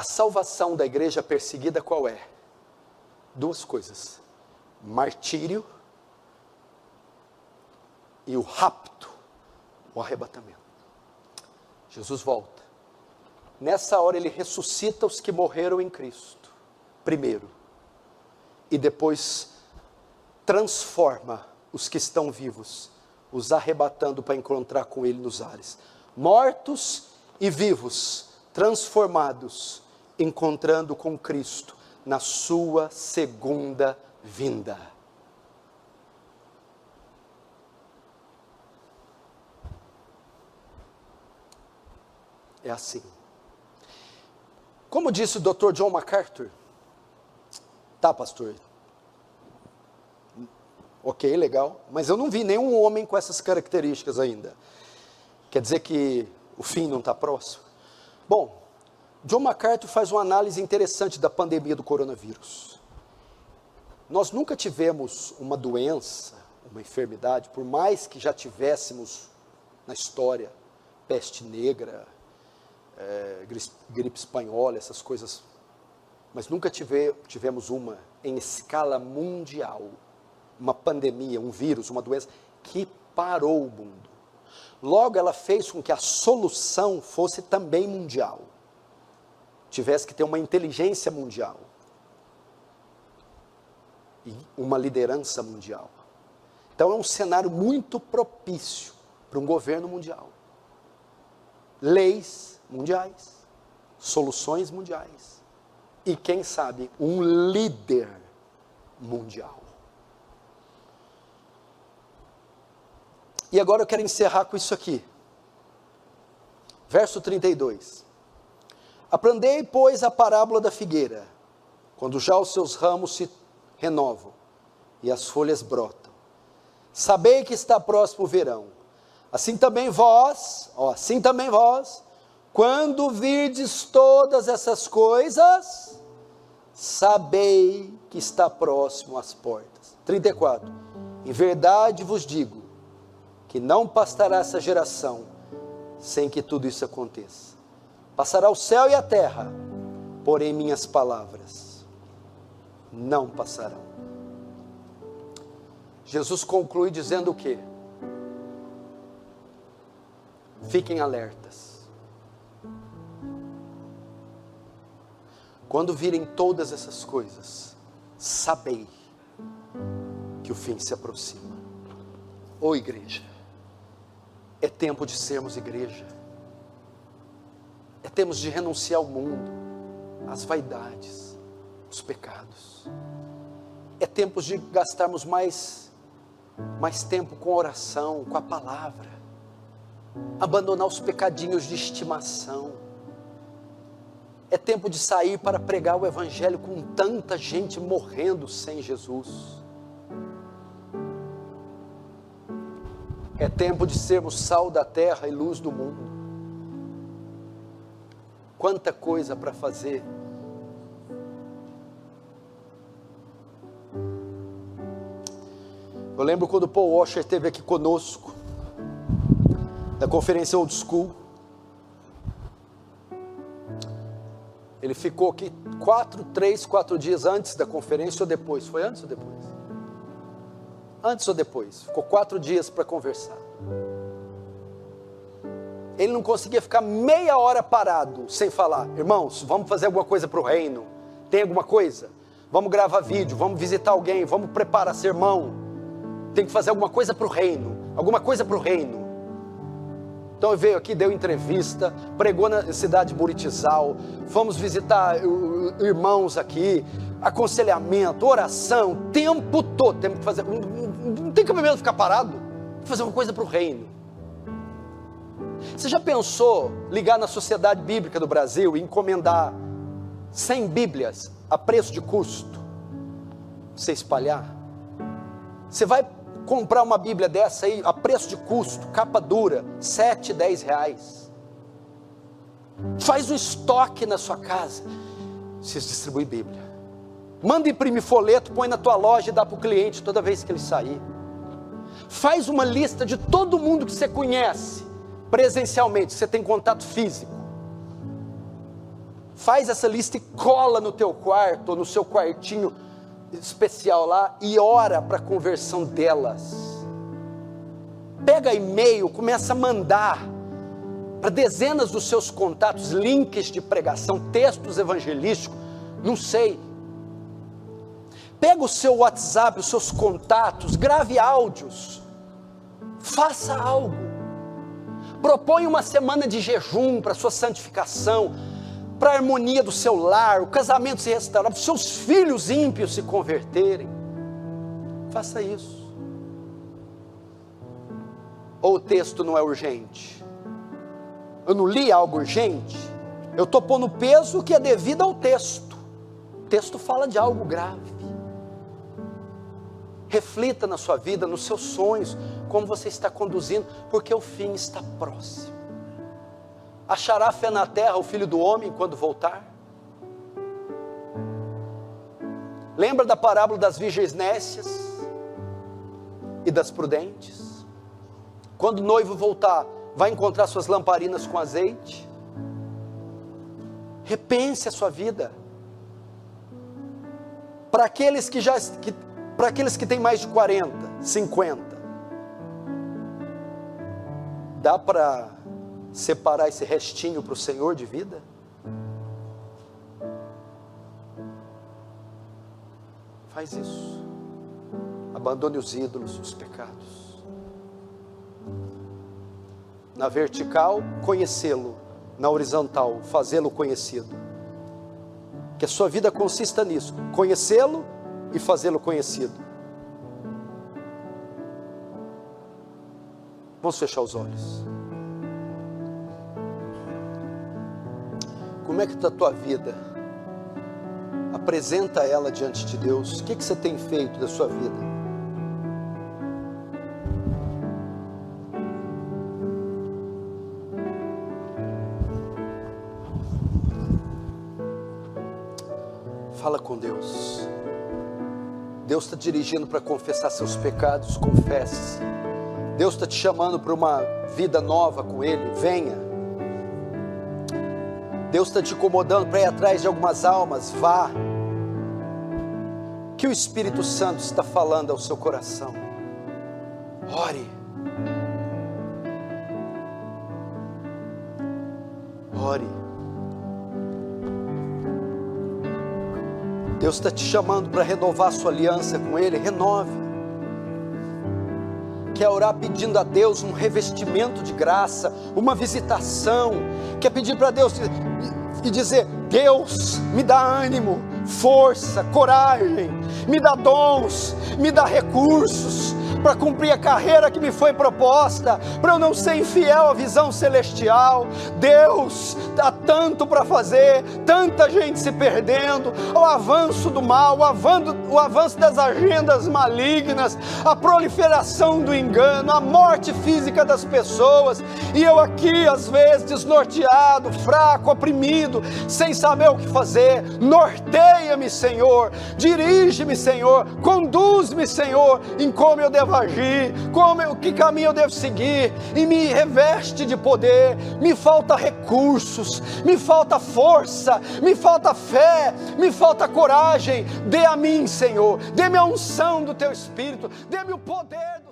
A salvação da igreja perseguida qual é? Duas coisas: martírio e o rapto, o arrebatamento. Jesus volta. Nessa hora ele ressuscita os que morreram em Cristo, primeiro, e depois transforma os que estão vivos, os arrebatando para encontrar com ele nos ares. Mortos e vivos, transformados, encontrando com Cristo na sua segunda vinda. É assim. Como disse o Dr. John MacArthur, tá, pastor? Ok, legal, mas eu não vi nenhum homem com essas características ainda. Quer dizer que o fim não está próximo? Bom, John MacArthur faz uma análise interessante da pandemia do coronavírus. Nós nunca tivemos uma doença, uma enfermidade, por mais que já tivéssemos na história, peste negra, gripe espanhola, essas coisas, mas nunca tivemos uma em escala mundial, uma pandemia, um vírus, uma doença que parou o mundo. Logo ela fez com que a solução fosse também mundial, tivesse que ter uma inteligência mundial e uma liderança mundial. Então é um cenário muito propício para um governo mundial, leis mundiais, soluções mundiais e quem sabe um líder mundial. E agora eu quero encerrar com isso aqui. Verso 32. Aprendei, pois, a parábola da figueira, quando já os seus ramos se renovam e as folhas brotam. Sabei que está próximo o verão. Assim também vós, quando virdes todas essas coisas, sabei que está próximo às portas. 34. Em verdade vos digo, que não passará essa geração sem que tudo isso aconteça. Passará o céu e a terra, porém minhas palavras não passarão. Jesus conclui dizendo o quê? Fiquem alertas. Quando virem todas essas coisas, sabei que o fim se aproxima. Ô igreja, é tempo de sermos igreja. É tempo de renunciar ao mundo, às vaidades, aos pecados. É tempo de gastarmos mais tempo com oração, com a palavra. Abandonar os pecadinhos de estimação. É tempo de sair para pregar o evangelho com tanta gente morrendo sem Jesus. É tempo de sermos sal da terra e luz do mundo. Quanta coisa para fazer. Eu lembro quando o Paul Washer esteve aqui conosco, da conferência Old School. Ele ficou aqui 4 dias antes da conferência ou depois? Foi antes ou depois? Antes ou depois? Ficou 4 dias para conversar. Ele não conseguia ficar meia hora parado, sem falar. Irmãos, vamos fazer alguma coisa para o reino? Tem alguma coisa? Vamos gravar vídeo, vamos visitar alguém, vamos preparar sermão. Tem que fazer alguma coisa para o reino. Alguma coisa para o reino. Então ele veio aqui, deu entrevista, pregou na cidade de Buritizal. Fomos visitar irmãos aqui. Aconselhamento, oração, o tempo todo. Temos que fazer, não tem que mesmo ficar parado. Tem que fazer uma coisa para o reino. Você já pensou ligar na Sociedade Bíblica do Brasil e encomendar 100 Bíblias a preço de custo? Você espalhar? Você vai comprar uma Bíblia dessa aí a preço de custo, capa dura, 7, 10 reais. Faz um estoque na sua casa. Precisa distribuir Bíblia. Manda imprimir folheto, põe na tua loja e dá para o cliente toda vez que ele sair. Faz uma lista de todo mundo que você conhece presencialmente, você tem contato físico. Faz essa lista e cola no teu quarto, ou no seu quartinho especial lá, e ora para a conversão delas. Pega e-mail, começa a mandar para dezenas dos seus contatos, links de pregação, textos evangelísticos, não sei. Pega o seu WhatsApp, os seus contatos, grave áudios, faça algo. Propõe uma semana de jejum para a sua santificação, para a harmonia do seu lar, o casamento se restaurar, para os seus filhos ímpios se converterem. Faça isso. Ou o texto não é urgente? Eu não li algo urgente? Eu estou pondo o peso que é devido ao texto. O texto fala de algo grave. Reflita na sua vida, nos seus sonhos, como você está conduzindo, porque o fim está próximo. Achará fé na terra o Filho do Homem quando voltar? Lembra da parábola das virgens nécias e das prudentes? Quando o noivo voltar, vai encontrar suas lamparinas com azeite? Repense a sua vida. Para aqueles que têm mais de 40, 50, dá para separar esse restinho para o Senhor de vida? Faz isso. Abandone os ídolos, os pecados. Na vertical, conhecê-lo. Na horizontal, fazê-lo conhecido. Que a sua vida consista nisso: conhecê-lo e fazê-lo conhecido. Vamos fechar os olhos. Como é que está a tua vida? Apresenta ela diante de Deus. O que você tem feito da sua vida? Fala com Deus. Deus está dirigindo para confessar seus pecados. Confesse. Deus está te chamando para uma vida nova com Ele. Venha. Deus está te incomodando para ir atrás de algumas almas. Vá. O que o Espírito Santo está falando ao seu coração? Ore. Ore. Deus está te chamando para renovar a sua aliança com Ele. Renove. Quer orar pedindo a Deus um revestimento de graça, uma visitação. Quer pedir para Deus e dizer: Deus, me dá ânimo, força, coragem, me dá dons, me dá recursos para cumprir a carreira que me foi proposta, para eu não ser infiel à visão celestial. Deus, há tanto para fazer, tanta gente se perdendo, o avanço do mal, o avanço das agendas malignas, a proliferação do engano, a morte física das pessoas, e eu aqui às vezes desnorteado, fraco, oprimido, sem saber o que fazer. Norteia-me, Senhor, dirige-me, Senhor, conduz-me, Senhor, em como eu devo agir, que caminho eu devo seguir, e me reveste de poder. Me falta recursos, me falta força, me falta fé, me falta coragem. Dê a mim, Senhor, dê-me a unção do Teu Espírito, dê-me o poder do